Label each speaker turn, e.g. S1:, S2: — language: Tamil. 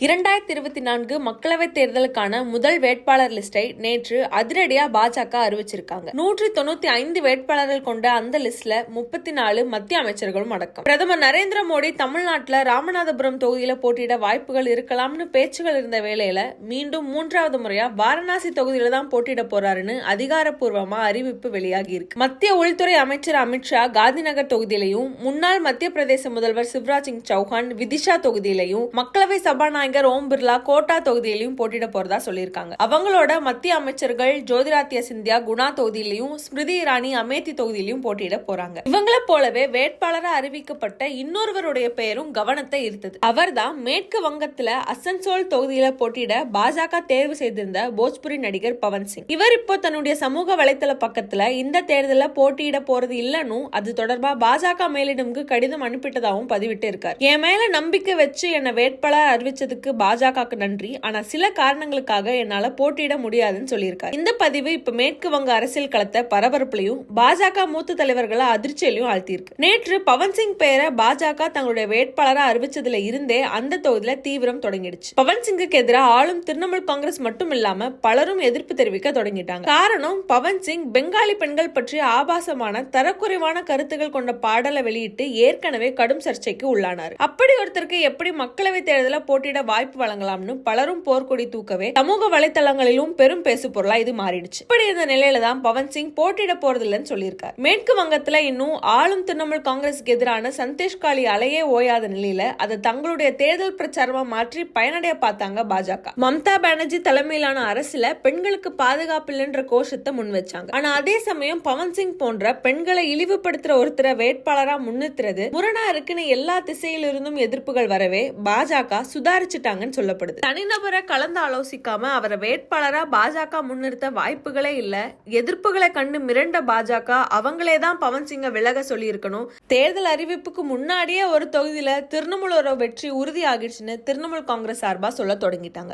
S1: 2024 மக்களவைத் தேர்தலுக்கான முதல் வேட்பாளர் லிஸ்டை நேற்று அதிரடியா பாஜக அறிவிச்சிருக்காங்க. 195 வேட்பாளர்கள் கொண்ட அந்த லிஸ்ட்ல 34 மத்திய அமைச்சர்களும் அடக்கம். பிரதமர் நரேந்திர மோடி தமிழ்நாட்டுல ராமநாதபுரம் தொகுதியில போட்டியிட வாய்ப்புகள் இருக்கலாம்னு பேச்சுகள் இருந்த வேளையில மீண்டும் 3வது முறையா வாரணாசி தொகுதியில தான் போட்டியிட போறாருன்னு அதிகாரப்பூர்வமா அறிவிப்பு வெளியாகி இருக்கு. மத்திய உள்துறை அமைச்சர் அமித்ஷா காந்திநகர் தொகுதியிலையும், முன்னாள் மத்திய பிரதேச முதல்வர் சிவராஜ் சிங் சௌஹான் விதிஷா தொகுதியிலையும், மக்களவை சபாநாயகர் ஓம் பிர்லா கோட்டா தொகுதியிலையும் போட்டியிட போறதா சொல்லியிருக்காங்க. அவங்களோட மத்திய அமைச்சர்கள் ஜோதிராத்ய சிந்தியா குணா தொகுதியிலையும், ஸ்மிருதி இரானி அமேதி தொகுதியிலையும் போட்டியிட போறாங்க. இவங்கள போலவே வேட்பாளரா அறிவிக்கப்பட்ட இன்னொருவருடைய பெயரும் கவனத்தை ஈர்த்தது. அவர்தான் மேற்கு வங்கத்துல அசன்சோல் தொகுதியில போட்டியிட பாஜக தேர்வு செய்திருந்த போஜ்புரி நடிகர் பவன் சிங். இவர் இப்போ தன்னுடைய சமூக வலைதள பக்கத்துல இந்த தேர்தலில் போட்டியிட போறது இல்லன்னு அது தொடர்பா பாஜக மேலிடமுக்கு கடிதம் அனுப்பிட்டதாகவும் பதிவிட்டு இருக்கார். என் மேல நம்பிக்கை வச்சு என்ன வேட்பாளர் அறிவிச்சதுக்கு பாஜகவுக்கு நன்றி, ஆனா சில காரணங்களுக்காக என்னால போட்டியிட முடியாதுன்னு சொல்லியிருக்காரு. இந்த பதிவு இப்ப மேற்கு வங்க அரசியல் களத்தை பரபரப்புலையும் பாஜக மூத்த தலைவர்களை அதிர்ச்சியிலையும் ஆழ்த்தியிருக்கு. நேற்று பவன் சிங் பெயரை பாஜக தங்களுடைய வேட்பாளரா அறிவிச்சதுல இருந்தே அந்த தொகுதியில தீவிரம் தொடங்கிடுச்சு. பவன் சிங்குக்கு எதிராக ஆளும் திரிணாமுல் காங்கிரஸ் மட்டும் இல்லாம பலரும் எதிர்ப்பு தெரிவிக்க தொடங்கிட்டாங்க. காரணம், பவன் சிங் பெங்காலி பெண்கள் பற்றிய ஆபாசமான தரக்குறைவான கருத்துக்கள் கொண்ட பாடலை வெளியிட்டு ஏற்கனவே கடும் சர்ச்சைக்கு உள்ளானார். அப்படி ஒருத்தருக்கு எப்படி மக்களவை தேர்தலில் போட்டியிட வாய்ப்பு வழங்கலாம்னு பலரும் போர்க்கொடி தூக்கவே சமூக வலைதளங்களிலும் பெரும் பேசு பொருளா இது மாறிடுச்சு. இப்படி இந்த நிலையில தான் பவன் சிங் போட்டியிட போறதில்லைன்னு சொல்லியிருக்காரு. மேற்கு வங்கத்துல இன்னும் ஆளும் திரிணாமுல் காங்கிரஸுக்கு எதிரான சந்தேஷ்காலி அலையே ஓயாத நிலையில அதை தங்களுடைய தேர்தல் பிரச்சாரமா மாற்றி பயனடைய பார்த்தாங்க பாஜக. மம்தா பானர்ஜி தலைமையிலான அரசுல பெண்களுக்கு பாதுகாப்பு இல்லைன்ற கோஷத்தை முன் வச்சாங்க. ஆனா அதே சமயம் பவன் சிங் போன்ற பெண்களை இழிவுபடுத்துற ஒருத்தரை வேட்பாளரா முன்னிறுத்துறது முரணா இருக்குன்னு எல்லா திசையிலிருந்தும் எதிர்ப்புகள் வரவே பாஜக சுதாரிச்சுட்டாங்கன்னு சொல்லப்படுது. தனிநபரை கலந்து ஆலோசிக்காம அவரை வேட்பாளரா பாஜக முன்னிறுத்த வாய்ப்புகளே இல்ல. எதிர்ப்புகளை கண்டு மிரண்ட பாஜக அவங்களே தான் பவன் சிங்கை விலக சொல்லி இருக்கணும். தேர்தல் அறிவிப்புக்கு முன்னாடியே ஒரு தொகுதியில திரிணாமுலோட வெற்றி உறுதி ஆகிடுச்சுன்னு திரிணாமுல் காங்கிரஸ் சார்பா சொல்ல தொடங்கிட்டாங்க.